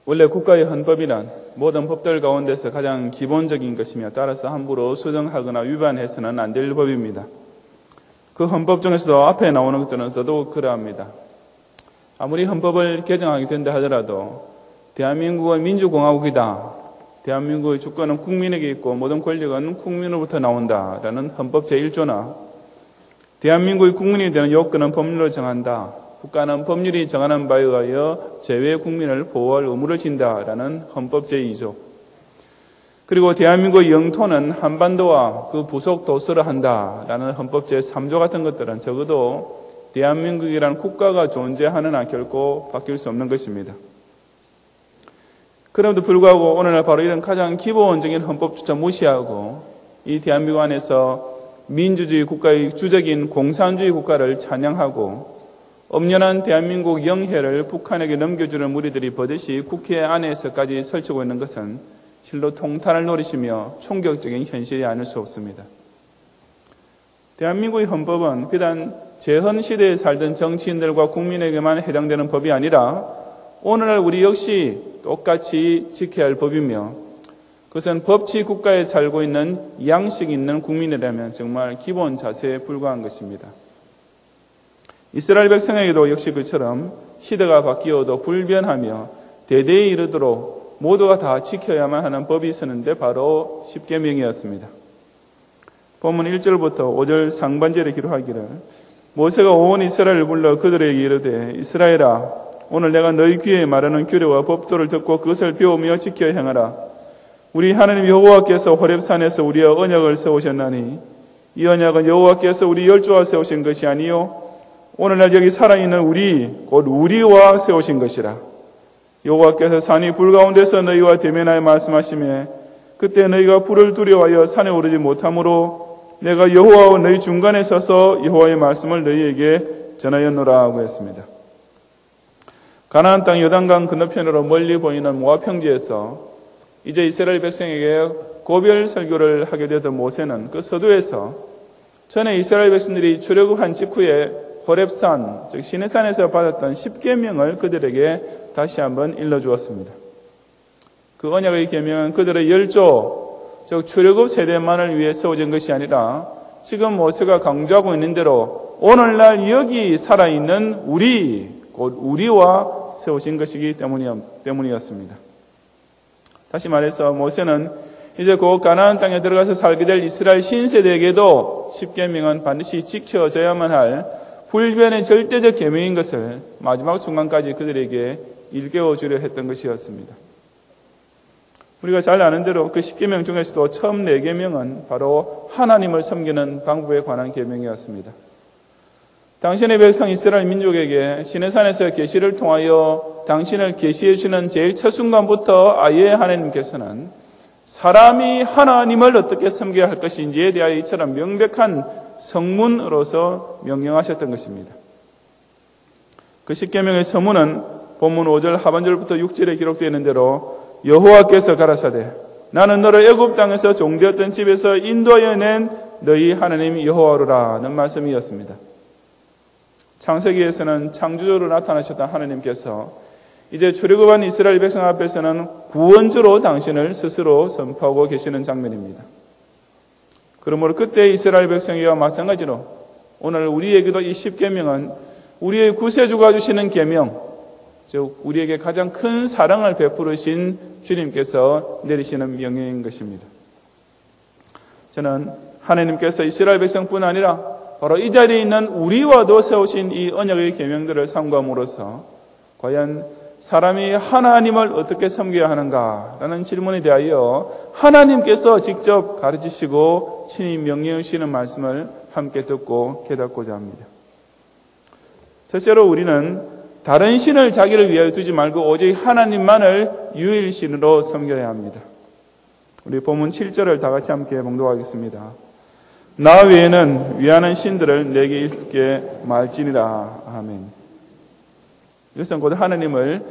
원래 국가의 헌법이란 모든 법들 가운데서 가장 기본적인 것이며 따라서 함부로 수정하거나 위반해서는 안 될 법입니다. 그 헌법 중에서도 앞에 나오는 것들은 더더욱 그러합니다. 아무리 헌법을 개정하게 된다 하더라도 대한민국은 민주공화국이다. 대한민국의 주권은 국민에게 있고 모든 권력은 국민으로부터 나온다라는 헌법 제1조나 대한민국의 국민이 되는 요건은 법률로 정한다. 국가는 법률이 정하는 바에 의하여 제외 국민을 보호할 의무를 진다라는 헌법 제2조. 그리고 대한민국의 영토는 한반도와 그 부속 도서를 한다라는 헌법 제3조 같은 것들은 적어도 대한민국이라는 국가가 존재하는 한 결코 바뀔 수 없는 것입니다. 그럼에도 불구하고 오늘날 바로 이런 가장 기본적인 헌법조차 무시하고 이 대한민국 안에서 민주주의 국가의 주적인 공산주의 국가를 찬양하고 엄연한 대한민국 영해를 북한에게 넘겨주는 무리들이 버젓이 국회 안에서까지 설치고 있는 것은 실로 통탄을 노리시며 충격적인 현실이 아닐 수 없습니다. 대한민국의 헌법은 비단 재헌 시대에 살던 정치인들과 국민에게만 해당되는 법이 아니라 오늘날 우리 역시 똑같이 지켜야 할 법이며 그것은 법치 국가에 살고 있는 양식 있는 국민이라면 정말 기본 자세에 불과한 것입니다. 이스라엘 백성에게도 역시 그처럼 시대가 바뀌어도 불변하며 대대에 이르도록 모두가 다 지켜야만 하는 법이 있었는데 바로 십계명이었습니다. 본문 1절부터 5절 상반절에 기록하기를 모세가 온 이스라엘을 불러 그들에게 이르되 이스라엘아 오늘 내가 너희 귀에 말하는 규례와 법도를 듣고 그것을 배우며 지켜 행하라. 우리 하나님 여호와께서 호렙산에서 우리의 언약을 세우셨나니 이 언약은 여호와께서 우리 열조와 세우신 것이 아니요 오늘날 여기 살아있는 우리 곧 우리와 세우신 것이라. 여호와께서 산이 불 가운데서 너희와 대면하여 말씀하시매 그때 너희가 불을 두려워하여 산에 오르지 못하므로 내가 여호와와 너희 중간에 서서 여호와의 말씀을 너희에게 전하였노라 하고 했습니다. 가나안 땅 요단강 건너편으로 멀리 보이는 모압 평지에서 이제 이스라엘 백성에게 고별 설교를 하게 되던 모세는 그 서두에서 전에 이스라엘 백성들이 출애굽한 직후에 호렙산, 즉 시내산에서 받았던 십계명을 그들에게 다시 한번 일러주었습니다. 그 언약의 계명은 그들의 열조, 즉 출애굽 세대만을 위해 세워진 것이 아니라 지금 모세가 강조하고 있는 대로 오늘날 여기 살아있는 우리, 곧 우리와 세우신 것이기 때문이었습니다. 다시 말해서 모세는 이제 곧 가나안 땅에 들어가서 살게 될 이스라엘 신세대에게도 십계명은 반드시 지켜져야만 할 불변의 절대적 계명인 것을 마지막 순간까지 그들에게 일깨워 주려 했던 것이었습니다. 우리가 잘 아는 대로 그 십계명 중에서도 처음 4계명은 바로 하나님을 섬기는 방법에 관한 계명이었습니다. 당신의 백성 이스라엘 민족에게 시내산에서 계시를 통하여 당신을 계시해 주는 제일 첫 순간부터 아예 하나님께서는 사람이 하나님을 어떻게 섬겨야 할 것인지에 대하여 이처럼 명백한 성문으로서 명령하셨던 것입니다. 그 십계명의 서문은 본문 5절 하반절부터 6절에 기록되어 있는 대로 여호와께서 가라사대 나는 너를 애굽 땅에서 종되었던 집에서 인도하여 낸 너희 하나님 여호와로라는 말씀이었습니다. 창세기에서는 창조주로 나타나셨던 하나님께서 이제 출애굽한 이스라엘 백성 앞에서는 구원주로 당신을 스스로 선포하고 계시는 장면입니다. 그러므로 그때 이스라엘 백성이와 마찬가지로 오늘 우리에게도 이 십계명은 우리의 구세주가 주시는 계명, 즉 우리에게 가장 큰 사랑을 베푸르신 주님께서 내리시는 명령인 것입니다. 저는 하나님께서 이스라엘 백성뿐 아니라 바로 이 자리에 있는 우리와도 세우신 이 언약의 계명들을 삼감으로써 과연 사람이 하나님을 어떻게 섬겨야 하는가라는 질문에 대하여 하나님께서 직접 가르치시고 친히 명령해 주시는 말씀을 함께 듣고 깨닫고자 합니다. 첫째로 우리는 다른 신을 자기를 위하여 두지 말고 오직 하나님만을 유일신으로 섬겨야 합니다. 우리 본문 7절을 다 같이 함께 봉독하겠습니다. 나 외에는 위하는 신들을 내게 있게 말지니라. 아멘. 이것은 곧 하나님을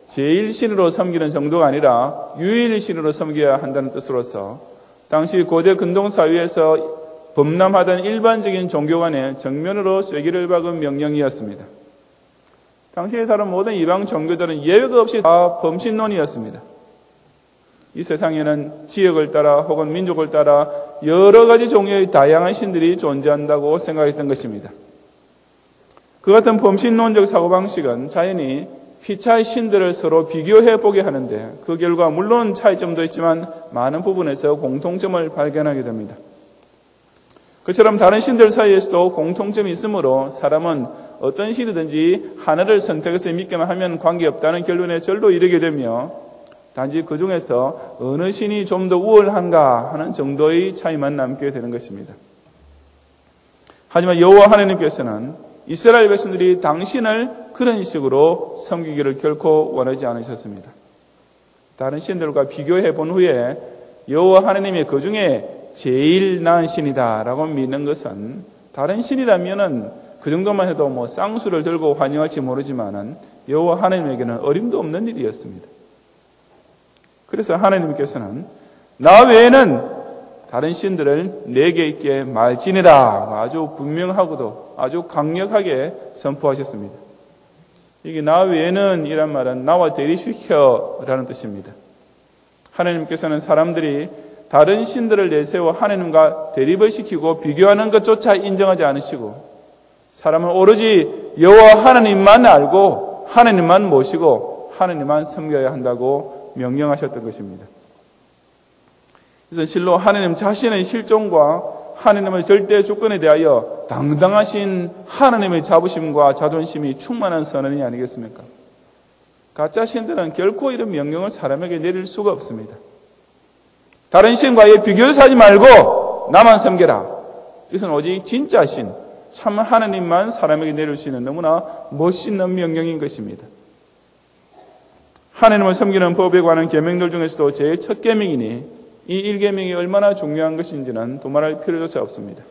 제1신으로 섬기는 정도가 아니라 유일신으로 섬겨야 한다는 뜻으로서 당시 고대 근동사회에서 범람하던 일반적인 종교 간에 정면으로 쐐기를 박은 명령이었습니다. 당시에 다른 모든 이방 종교들은 예외가 없이 다 범신론이었습니다. 이 세상에는 지역을 따라 혹은 민족을 따라 여러 가지 종류의 다양한 신들이 존재한다고 생각했던 것입니다. 그 같은 범신론적 사고방식은 자연히 피차의 신들을 서로 비교해보게 하는데 그 결과 물론 차이점도 있지만 많은 부분에서 공통점을 발견하게 됩니다. 그처럼 다른 신들 사이에서도 공통점이 있으므로 사람은 어떤 신이든지 하나를 선택해서 믿기만 하면 관계없다는 결론에 절로 이르게 되며 단지 그 중에서 어느 신이 좀 더 우월한가 하는 정도의 차이만 남게 되는 것입니다. 하지만 여호와 하나님께서는 이스라엘 백성들이 당신을 그런 식으로 섬기기를 결코 원하지 않으셨습니다. 다른 신들과 비교해 본 후에 여호와 하나님이 그 중에 제일 나은 신이다라고 믿는 것은 다른 신이라면은 그 정도만 해도 뭐 쌍수를 들고 환영할지 모르지만은 여호와 하나님에게는 어림도 없는 일이었습니다. 그래서 하나님께서는 나 외에는 다른 신들을 내게 있게 말지니라 아주 분명하고도 아주 강력하게 선포하셨습니다. 이게 나 외에는 이란 말은 나와 대립시켜라는 뜻입니다. 하나님께서는 사람들이 다른 신들을 내세워 하나님과 대립을 시키고 비교하는 것조차 인정하지 않으시고 사람은 오로지 여호와 하나님만 알고 하나님만 모시고 하나님만 섬겨야 한다고 명령하셨던 것입니다. 그래서 실로 하나님 자신의 실존과 하나님의 절대 주권에 대하여 당당하신 하나님의 자부심과 자존심이 충만한 선언이 아니겠습니까? 가짜 신들은 결코 이런 명령을 사람에게 내릴 수가 없습니다. 다른 신과의 비교를 하지 말고 나만 섬겨라. 이것은 오직 진짜 신, 참 하나님만 사람에게 내릴 수 있는 너무나 멋있는 명령인 것입니다. 하나님을 섬기는 법에 관한 계명들 중에서도 제일 첫 계명이니 이 1계명이 얼마나 중요한 것인지는 두말할 필요조차 없습니다.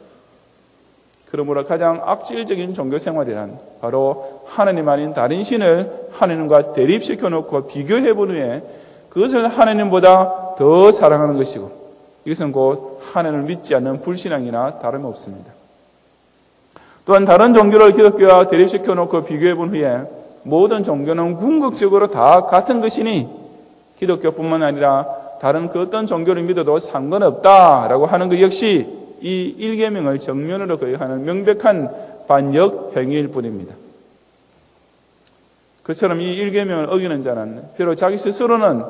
그러므로 가장 악질적인 종교생활이란 바로 하나님 아닌 다른 신을 하나님과 대립시켜 놓고 비교해 본 후에 그것을 하나님보다 더 사랑하는 것이고 이것은 곧 하나님을 믿지 않는 불신앙이나 다름없습니다. 또한 다른 종교를 기독교와 대립시켜 놓고 비교해 본 후에 모든 종교는 궁극적으로 다 같은 것이니 기독교뿐만 아니라 다른 그 어떤 종교를 믿어도 상관없다라고 하는 것 역시 이 1계명을 정면으로 거역하는 명백한 반역 행위일 뿐입니다. 그처럼 이 1계명을 어기는 자는 비록 자기 스스로는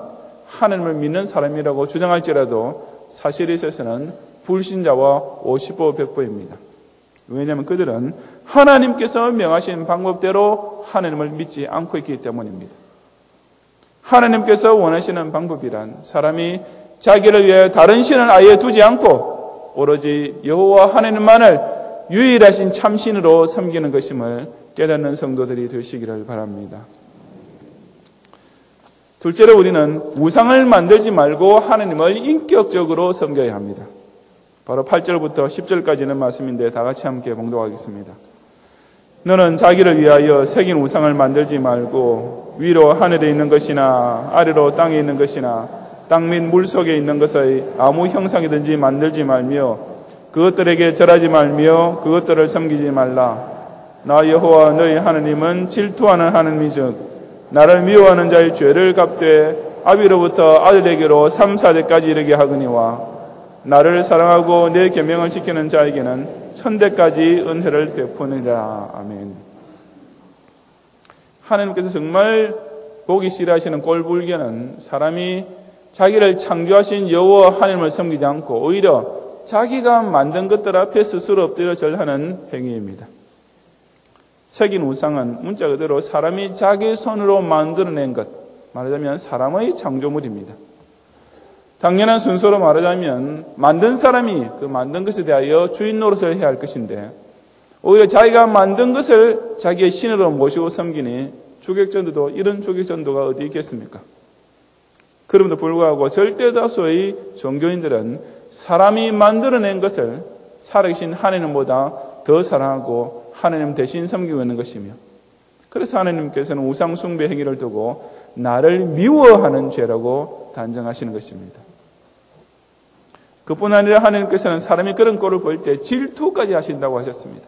하나님을 믿는 사람이라고 주장할지라도 사실에 있어서는 불신자와 50보 100보입니다. 왜냐하면 그들은 하나님께서 명하신 방법대로 하나님을 믿지 않고 있기 때문입니다. 하나님께서 원하시는 방법이란 사람이 자기를 위해 다른 신을 아예 두지 않고 오로지 여호와 하나님만을 유일하신 참신으로 섬기는 것임을 깨닫는 성도들이 되시기를 바랍니다. 둘째로 우리는 우상을 만들지 말고 하나님을 인격적으로 섬겨야 합니다. 바로 8절부터 10절까지는 말씀인데 다 같이 함께 봉독하겠습니다. 너는 자기를 위하여 새긴 우상을 만들지 말고 위로 하늘에 있는 것이나 아래로 땅에 있는 것이나 땅 및 물속에 있는 것의 아무 형상이든지 만들지 말며 그것들에게 절하지 말며 그것들을 섬기지 말라. 나 여호와 너희 하나님은 질투하는 하나님이즉 나를 미워하는 자의 죄를 갚되 아비로부터 아들에게로 3, 4대까지 이르게 하거니와 나를 사랑하고 내 계명을 지키는 자에게는 천대까지 은혜를 베푸니라. 아멘. 하나님께서 정말 보기 싫어하시는 꼴불견은 사람이 자기를 창조하신 여호와 하나님을 섬기지 않고 오히려 자기가 만든 것들 앞에 스스로 엎드려 절하는 행위입니다. 새긴 우상은 문자 그대로 사람이 자기 손으로 만들어낸 것, 말하자면 사람의 창조물입니다. 당연한 순서로 말하자면 만든 사람이 그 만든 것에 대하여 주인 노릇을 해야 할 것인데 오히려 자기가 만든 것을 자기의 신으로 모시고 섬기니 주객전도도 이런 주객전도가 어디 있겠습니까? 그럼에도 불구하고 절대 다수의 종교인들은 사람이 만들어낸 것을 살아계신 하나님보다 더 사랑하고 하나님 대신 섬기고 있는 것이며 그래서 하나님께서는 우상 숭배 행위를 두고 나를 미워하는 죄라고 단정하시는 것입니다. 그뿐 아니라 하나님께서는 사람이 그런 꼴을 볼 때 질투까지 하신다고 하셨습니다.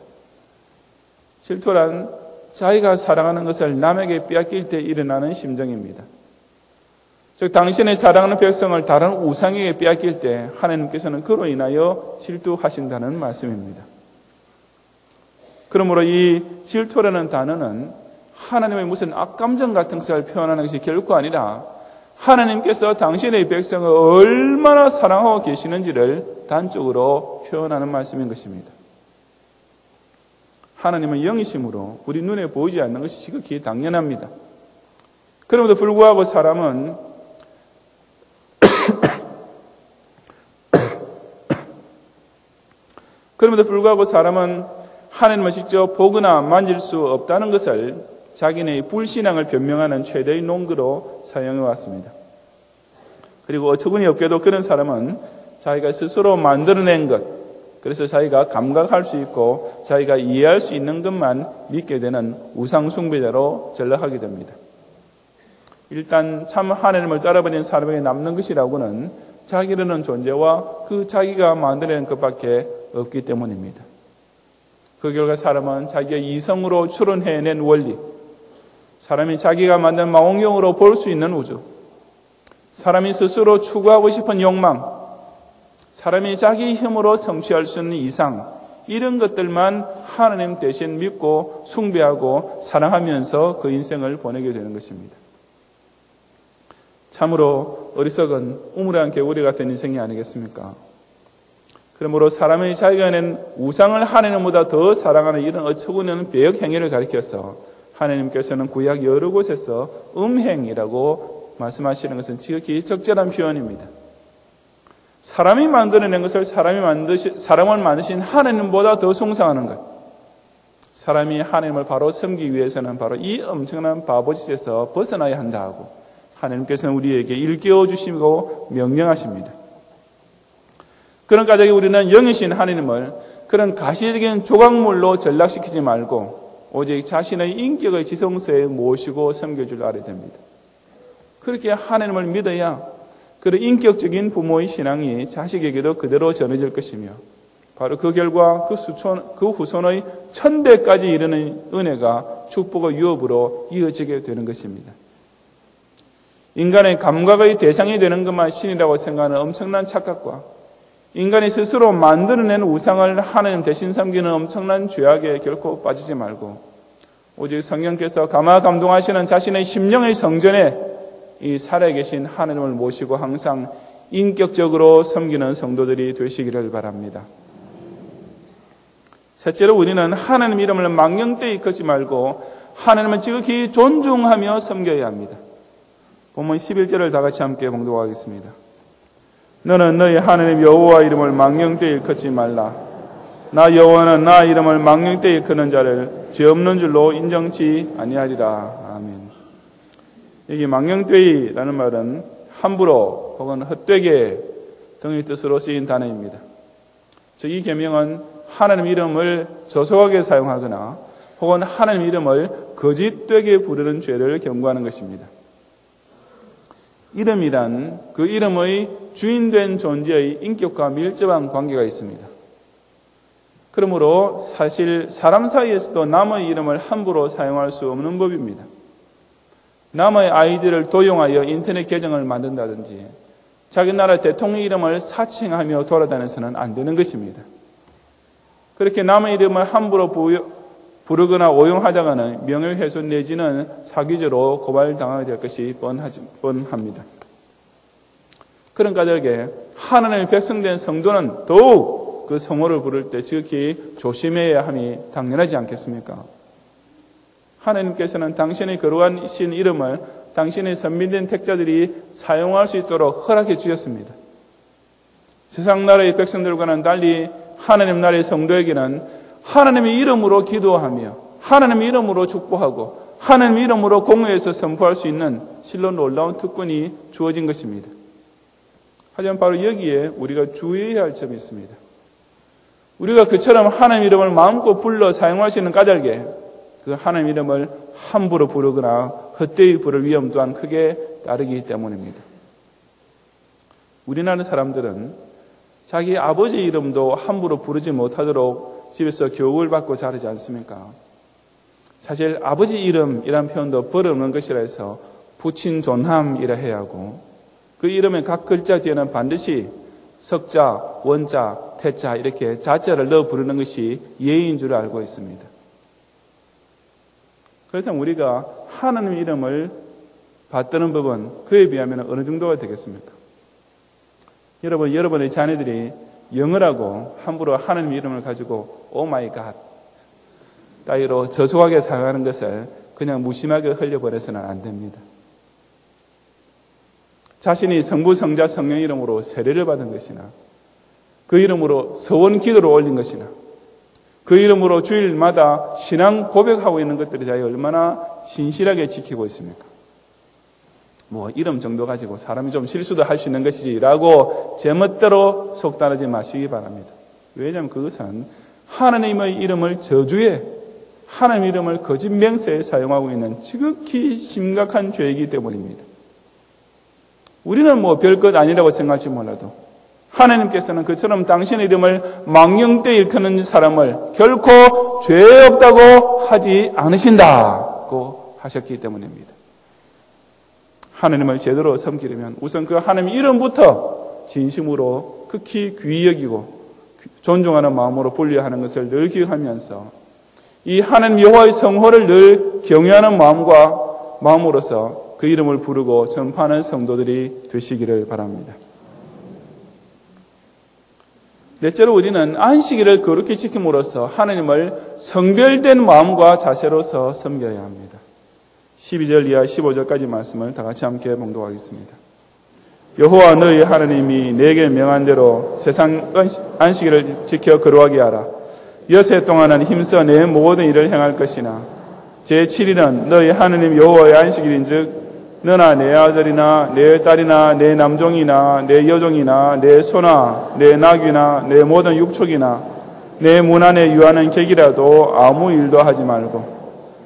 질투란 자기가 사랑하는 것을 남에게 빼앗길 때 일어나는 심정입니다. 즉 당신의 사랑하는 백성을 다른 우상에게 빼앗길 때 하나님께서는 그로 인하여 질투하신다는 말씀입니다. 그러므로 이 질투라는 단어는 하나님의 무슨 악감정 같은 것을 표현하는 것이 결코 아니라 하나님께서 당신의 백성을 얼마나 사랑하고 계시는지를 단적으로 표현하는 말씀인 것입니다. 하나님은 영이심으로 우리 눈에 보이지 않는 것이 지극히 당연합니다. 그럼에도 불구하고 사람은 하나님을 직접 보거나 만질 수 없다는 것을 자기네의 불신앙을 변명하는 최대의 논거로 사용해 왔습니다. 그리고 어처구니 없게도 그런 사람은 자기가 스스로 만들어낸 것, 그래서 자기가 감각할 수 있고 자기가 이해할 수 있는 것만 믿게 되는 우상 숭배자로 전락하게 됩니다. 일단 참 하나님을 따라버린 사람에게 남는 것이라고는 자기라는 존재와 그 자기가 만들어낸 것밖에 없기 때문입니다. 그 결과 사람은 자기가 이성으로 추론해낸 원리, 사람이 자기가 만든 망원경으로 볼 수 있는 우주, 사람이 스스로 추구하고 싶은 욕망, 사람이 자기 힘으로 성취할 수 있는 이상, 이런 것들만 하나님 대신 믿고 숭배하고 사랑하면서 그 인생을 보내게 되는 것입니다. 참으로 어리석은 우물한 개구리 같은 인생이 아니겠습니까? 그러므로 사람의 자기가 낸 우상을 하나님보다 더 사랑하는 이런 어처구니 없는 배역 행위를 가리켜서 하나님께서는 구약 여러 곳에서 음행이라고 말씀하시는 것은 지극히 적절한 표현입니다. 사람이 만들어낸 것을 사람을 만드신 하나님보다 더 숭상하는 것. 사람이 하나님을 바로 섬기기 위해서는 바로 이 엄청난 바보짓에서 벗어나야 한다 하고 하나님께서는 우리에게 일깨워 주시고 명령하십니다. 그런 까닭에 우리는 영이신 하나님을 그런 가시적인 조각물로 전락시키지 말고 오직 자신의 인격의 지성소에 모시고 섬겨줄 알아야 됩니다. 그렇게 하나님을 믿어야 그런 인격적인 부모의 신앙이 자식에게도 그대로 전해질 것이며 바로 그 결과 그 후손의 천대까지 이르는 은혜가 축복의 유업으로 이어지게 되는 것입니다. 인간의 감각의 대상이 되는 것만 신이라고 생각하는 엄청난 착각과 인간이 스스로 만들어낸 우상을 하나님 대신 섬기는 엄청난 죄악에 결코 빠지지 말고 오직 성령께서 감화감동하시는 자신의 심령의 성전에 이 살아계신 하나님을 모시고 항상 인격적으로 섬기는 성도들이 되시기를 바랍니다. 셋째로 우리는 하나님 이름을 망령되이 걷지 말고 하나님을 지극히 존중하며 섬겨야 합니다. 본문 11절을 다 같이 함께 봉독하겠습니다. 너는 너희 하나님 여호와 이름을 망령되이 걷지 말라. 나 여호와는 나 이름을 망령되이 걷는 자를 죄 없는 줄로 인정치 아니하리라. 아멘. 여기 망령되이라는 말은 함부로 혹은 헛되게 등의 뜻으로 쓰인 단어입니다. 즉 이 계명은 하나님 이름을 저속하게 사용하거나 혹은 하나님 이름을 거짓되게 부르는 죄를 경고하는 것입니다. 이름이란 그 이름의 주인된 존재의 인격과 밀접한 관계가 있습니다. 그러므로 사실 사람 사이에서도 남의 이름을 함부로 사용할 수 없는 법입니다. 남의 아이디를 도용하여 인터넷 계정을 만든다든지 자기 나라 대통령 이름을 사칭하며 돌아다녀서는 안 되는 것입니다. 그렇게 남의 이름을 함부로 부르거나 오용하다가는 명예훼손 내지는 사기죄로 고발당하게 될 것이 뻔합니다. 그런 까닭에 하나님의 백성된 성도는 더욱 그 성호를 부를 때 지극히 조심해야 함이 당연하지 않겠습니까? 하나님께서는 당신의 거룩한 신 이름을 당신의 선민된 택자들이 사용할 수 있도록 허락해 주셨습니다. 세상 나라의 백성들과는 달리 하나님 나라의 성도에게는 하나님의 이름으로 기도하며 하나님의 이름으로 축복하고 하나님의 이름으로 공회에서 선포할 수 있는 실로 놀라운 특권이 주어진 것입니다. 하지만 바로 여기에 우리가 주의해야 할 점이 있습니다. 우리가 그처럼 하나님 이름을 마음껏 불러 사용할 수 있는 까닭에 그 하나님 이름을 함부로 부르거나 헛되이 부를 위험 또한 크게 따르기 때문입니다. 우리나라 사람들은 자기 아버지 이름도 함부로 부르지 못하도록 집에서 교육을 받고 자르지 않습니까? 사실 아버지 이름이란 표현도 버릇없는 것이라 해서 부친 존함이라 해야 하고 그 이름의 각 글자 뒤에는 반드시 석자, 원자, 태자 이렇게 자자를 넣어 부르는 것이 예의인 줄 알고 있습니다. 그렇다면 우리가 하나님 이름을 받드는 법은 그에 비하면 어느 정도가 되겠습니까? 여러분, 여러분의 자녀들이 영어라고 함부로 하나님 이름을 가지고 오 마이 갓 따위로 저속하게 사용하는 것을 그냥 무심하게 흘려버려서는 안 됩니다. 자신이 성부, 성자, 성령 이름으로 세례를 받은 것이나 그 이름으로 서원 기도를 올린 것이나 그 이름으로 주일마다 신앙 고백하고 있는 것들이 다 얼마나 신실하게 지키고 있습니까? 뭐 이름 정도 가지고 사람이 좀 실수도 할 수 있는 것이지라고 제멋대로 속단하지 마시기 바랍니다. 왜냐하면 그것은 하나님의 이름을 저주해 하나님 이름을 거짓 명세에 사용하고 있는 지극히 심각한 죄이기 때문입니다. 우리는 뭐 별것 아니라고 생각할지 몰라도 하나님께서는 그처럼 당신의 이름을 망령되이 일컫는 사람을 결코 죄 없다고 하지 않으신다고 하셨기 때문입니다. 하나님을 제대로 섬기려면 우선 그 하나님 이름부터 진심으로 극히 귀히 여기고 존중하는 마음으로 불려하는 것을 늘 기억하면서 이 하나님 여호와의 성호를 늘 경외하는 마음으로서 그 이름을 부르고 전파하는 성도들이 되시기를 바랍니다. 넷째로 우리는 안식일을 거룩히 지킴으로써 하나님을 성별된 마음과 자세로서 섬겨야 합니다. 12절 이하 15절까지 말씀을 다 같이 함께 봉독하겠습니다. 여호와 너희 하나님이 내게 명한 대로 세상 안식일을 지켜 거룩하게 하라. 여세 동안은 힘써 내 모든 일을 행할 것이나 제7일은 너희 하나님 여호와의 안식일인즉 너나 내 아들이나 내 딸이나 내 남종이나 내 여종이나 내 소나 내 낙이나 내 모든 육축이나 내 문 안에 유하는 객이라도 아무 일도 하지 말고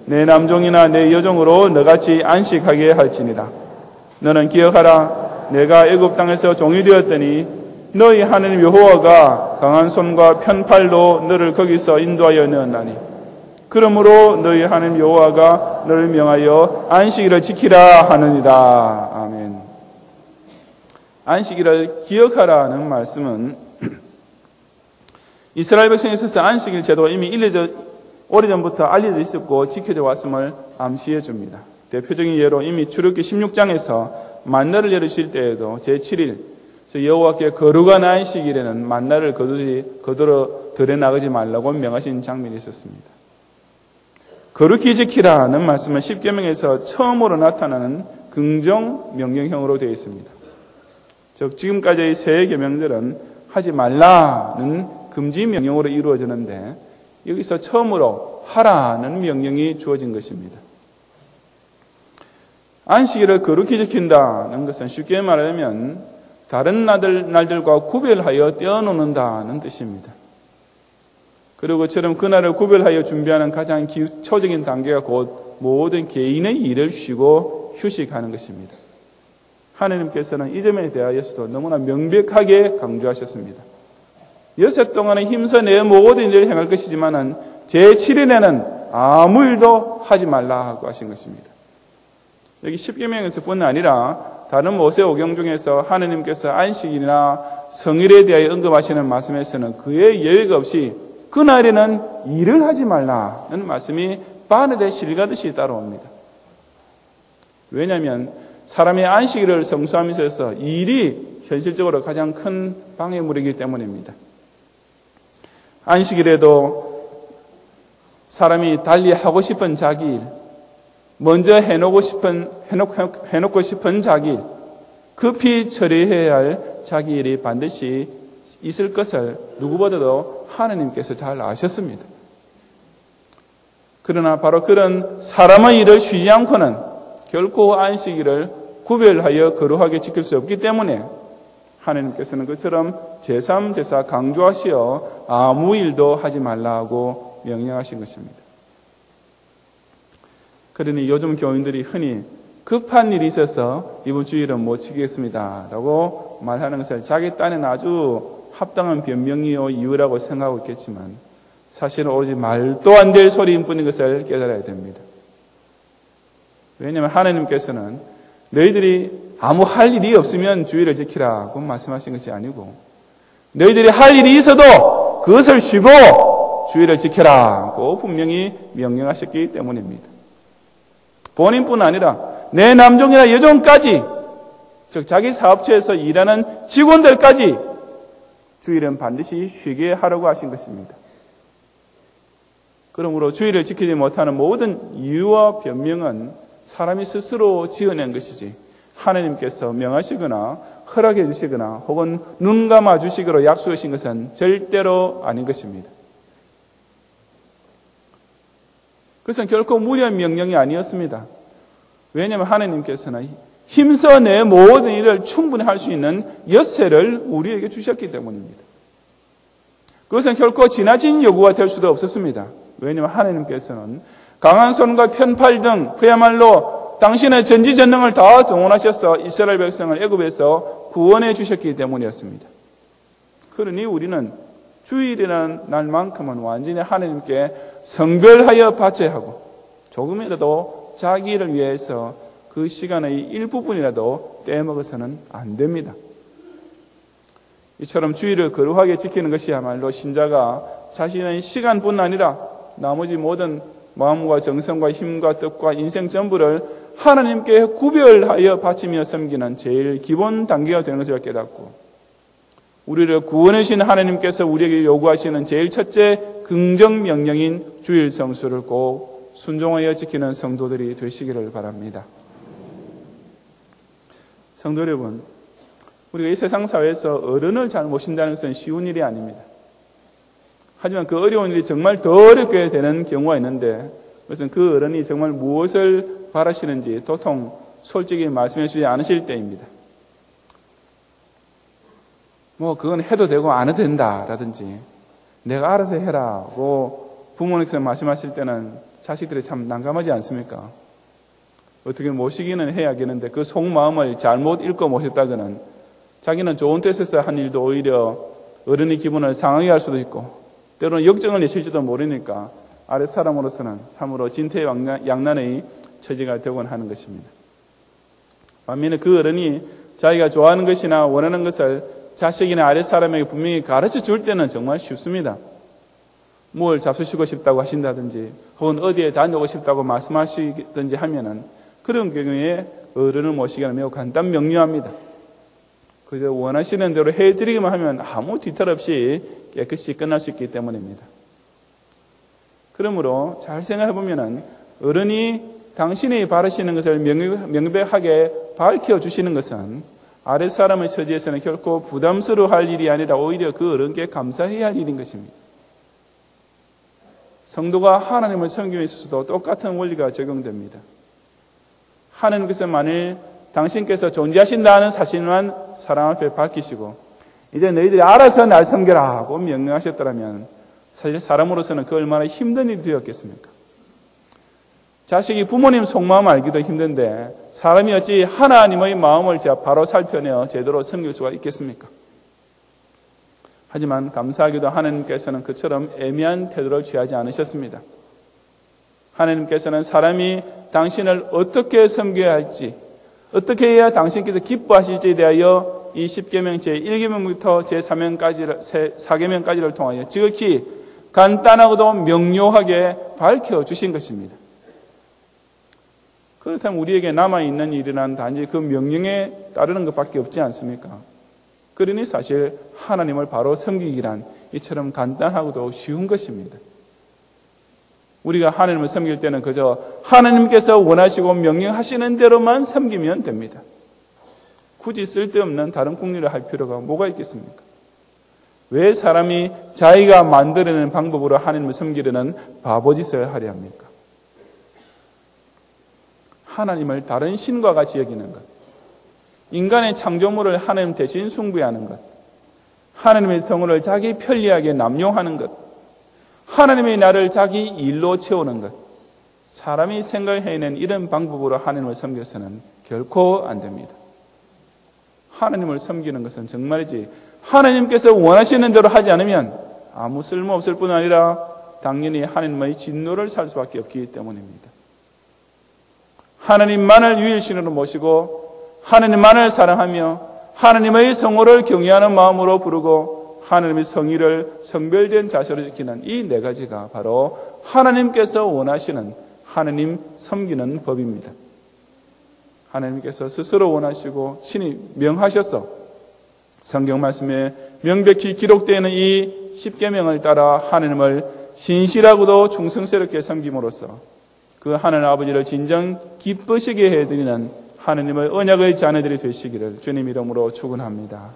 내 남종이나 내 여종으로 너같이 안식하게 할지니라. 너는 기억하라. 내가 애굽 땅에서 종이 되었더니 너희 하나님 여호와가 강한 손과 편팔로 너를 거기서 인도하여 내었나니 그러므로 너희 하나님 여호와가 너를 명하여 안식일을 지키라 하느니라. 아멘. 안식일을 기억하라는 말씀은 이스라엘 백성에 있어서 안식일 제도가 이미 오래전부터 알려져 있었고 지켜져 왔음을 암시해 줍니다. 대표적인 예로 이미 출애굽기 16장에서 만나를 열으실 때에도 제7일 여호와께 거룩한 안식일에는 만나를 거두러 들여 나가지 말라고 명하신 장면이 있었습니다. 거룩히 지키라는 말씀은 십계명에서 처음으로 나타나는 긍정 명령형으로 되어 있습니다. 즉 지금까지의 세 계명들은 하지 말라는 금지 명령으로 이루어지는데 여기서 처음으로 하라는 명령이 주어진 것입니다. 안식일을 거룩히 지킨다는 것은 쉽게 말하면 다른 날들과 구별하여 떼어놓는다는 뜻입니다. 그리고 그처럼 그날을 구별하여 준비하는 가장 기초적인 단계가 곧 모든 개인의 일을 쉬고 휴식하는 것입니다. 하나님께서는 이 점에 대하여서도 너무나 명백하게 강조하셨습니다. 여섯 동안은 힘써 내 모든 일을 행할 것이지만 제7일에는 아무 일도 하지 말라 하고 하신 것입니다. 여기 십계명에서뿐 아니라 다른 모세오경 중에서 하나님께서 안식일이나 성일에 대하여 언급하시는 말씀에서는 그의 예외가 없이 그날에는 일을 하지 말라는 말씀이 바늘에 실가듯이 따라옵니다. 왜냐하면 사람의 안식일을 성수하면서 일이 현실적으로 가장 큰 방해물이기 때문입니다. 안식일에도 사람이 달리 하고 싶은 자기 일, 먼저 해놓고 싶은 자기 일, 급히 처리해야 할 자기 일이 반드시 있을 것을 누구보다도 하나님께서 잘 아셨습니다. 그러나 바로 그런 사람의 일을 쉬지 않고는 결코 안식일을 구별하여 거룩하게 지킬 수 없기 때문에 하나님께서는 그처럼 제3, 제4 강조하시어 아무 일도 하지 말라고 명령하신 것입니다. 그러니 요즘 교인들이 흔히 급한 일이 있어서 이번 주일은 못 지키겠습니다 라고 말하는 것을 자기 딴에는 아주 합당한 변명이요 이유라고 생각하고 있겠지만 사실은 오로지 말도 안 될 소리인 뿐인 것을 깨달아야 됩니다. 왜냐하면 하나님께서는 너희들이 아무 할 일이 없으면 주의를 지키라고 말씀하신 것이 아니고 너희들이 할 일이 있어도 그것을 쉬고 주의를 지켜라고 분명히 명령하셨기 때문입니다. 본인뿐 아니라 내 남종이나 여종까지, 즉 자기 사업처에서 일하는 직원들까지 주일은 반드시 쉬게 하라고 하신 것입니다. 그러므로 주일을 지키지 못하는 모든 이유와 변명은 사람이 스스로 지어낸 것이지 하나님께서 명하시거나 허락해 주시거나 혹은 눈 감아 주시기로 약속하신 것은 절대로 아닌 것입니다. 그것은 결코 무리한 명령이 아니었습니다. 왜냐하면 하나님께서는 힘써 내 모든 일을 충분히 할 수 있는 엿새를 우리에게 주셨기 때문입니다. 그것은 결코 지나친 요구가 될 수도 없었습니다. 왜냐하면 하나님께서는 강한 손과 편팔 등 그야말로 당신의 전지전능을 다 동원하셔서 이스라엘 백성을 애굽에서 구원해 주셨기 때문이었습니다. 그러니 우리는 주일이라는 날만큼은 완전히 하나님께 성별하여 바쳐야 하고 조금이라도 자기를 위해서 그 시간의 일부분이라도 떼먹어서는 안 됩니다. 이처럼 주일을 거룩하게 지키는 것이야말로 신자가 자신의 시간뿐 아니라 나머지 모든 마음과 정성과 힘과 뜻과 인생 전부를 하나님께 구별하여 바치며 섬기는 제일 기본 단계가 되는 것을 깨닫고 우리를 구원해 주신 하나님께서 우리에게 요구하시는 제일 첫째 긍정 명령인 주일 성수를 꼭 순종하여 지키는 성도들이 되시기를 바랍니다. 성도 여러분, 우리가 이 세상 사회에서 어른을 잘 모신다는 것은 쉬운 일이 아닙니다. 하지만 그 어려운 일이 정말 더 어렵게 되는 경우가 있는데 그것은 그 어른이 정말 무엇을 바라시는지 도통 솔직히 말씀해 주지 않으실 때입니다. 그건 해도 되고 안 해도 된다라든지 내가 알아서 해라고 부모님께서 말씀하실 때는 자식들이 참 난감하지 않습니까? 어떻게 모시기는 해야겠는데 그 속마음을 잘못 읽고 모셨다가는 자기는 좋은 뜻에서 한 일도 오히려 어른의 기분을 상하게 할 수도 있고 때로는 역정을 내실지도 모르니까 아랫사람으로서는 참으로 진퇴양난의 처지가 되곤 하는 것입니다. 반면에 그 어른이 자기가 좋아하는 것이나 원하는 것을 자식이나 아랫사람에게 분명히 가르쳐 줄 때는 정말 쉽습니다. 뭘 잡수시고 싶다고 하신다든지 혹은 어디에 다녀오고 싶다고 말씀하시든지 하면은 그런 경우에 어른을 모시기는 매우 간단 명료합니다. 그저 원하시는 대로 해드리기만 하면 아무 뒤탈 없이 깨끗이 끝날 수 있기 때문입니다. 그러므로 잘 생각해 보면은 어른이 당신이 바라시는 것을 명백하게 밝혀주시는 것은 아랫사람의 처지에서는 결코 부담스러워할 일이 아니라 오히려 그 어른께 감사해야 할 일인 것입니다. 성도가 하나님을 섬김에 있어서도 똑같은 원리가 적용됩니다. 하나님께서 만일 당신께서 존재하신다는 사실만 사람 앞에 밝히시고 이제 너희들이 알아서 날 섬겨라 하고 명령하셨더라면 사실 사람으로서는 그 얼마나 힘든 일이 되었겠습니까? 자식이 부모님 속마음 알기도 힘든데 사람이 어찌 하나님의 마음을 바로 살펴내어 제대로 섬길 수가 있겠습니까? 하지만 감사하게도 하나님께서는 그처럼 애매한 태도를 취하지 않으셨습니다. 하나님께서는 사람이 당신을 어떻게 섬겨야 할지, 어떻게 해야 당신께서 기뻐하실지에 대하여 이 10계명 제1계명부터 제4계명까지를 통하여 지극히 간단하고도 명료하게 밝혀주신 것입니다. 그렇다면 우리에게 남아있는 일이란 단지 그 명령에 따르는 것밖에 없지 않습니까? 그러니 사실 하나님을 바로 섬기기란 이처럼 간단하고도 쉬운 것입니다. 우리가 하나님을 섬길 때는 그저 하나님께서 원하시고 명령하시는 대로만 섬기면 됩니다. 굳이 쓸데없는 다른 궁리를 할 필요가 뭐가 있겠습니까? 왜 사람이 자기가 만들어낸 방법으로 하나님을 섬기려는 바보짓을 하려 합니까? 하나님을 다른 신과 같이 여기는 것, 인간의 창조물을 하나님 대신 숭배하는 것, 하나님의 성을 자기 편리하게 남용하는 것, 하나님의 나를 자기 일로 채우는 것, 사람이 생각해낸 이런 방법으로 하나님을 섬겨서는 결코 안 됩니다. 하나님을 섬기는 것은 정말이지 하나님께서 원하시는 대로 하지 않으면 아무 쓸모없을 뿐 아니라 당연히 하나님의 진노를 살 수밖에 없기 때문입니다. 하나님만을 유일신으로 모시고 하나님만을 사랑하며 하나님의 성호를 경외하는 마음으로 부르고 하나님의 성의를 성별된 자세로 지키는 이 네 가지가 바로 하나님께서 원하시는 하나님 섬기는 법입니다. 하나님께서 스스로 원하시고 신이 명하셔서 성경 말씀에 명백히 기록되어 있는 이 십계명을 따라 하나님을 신실하고도 충성스럽게 섬김으로써 그 하나님 아버지를 진정 기쁘시게 해드리는 하나님의 언약의 자녀들이 되시기를 주님 이름으로 축원합니다.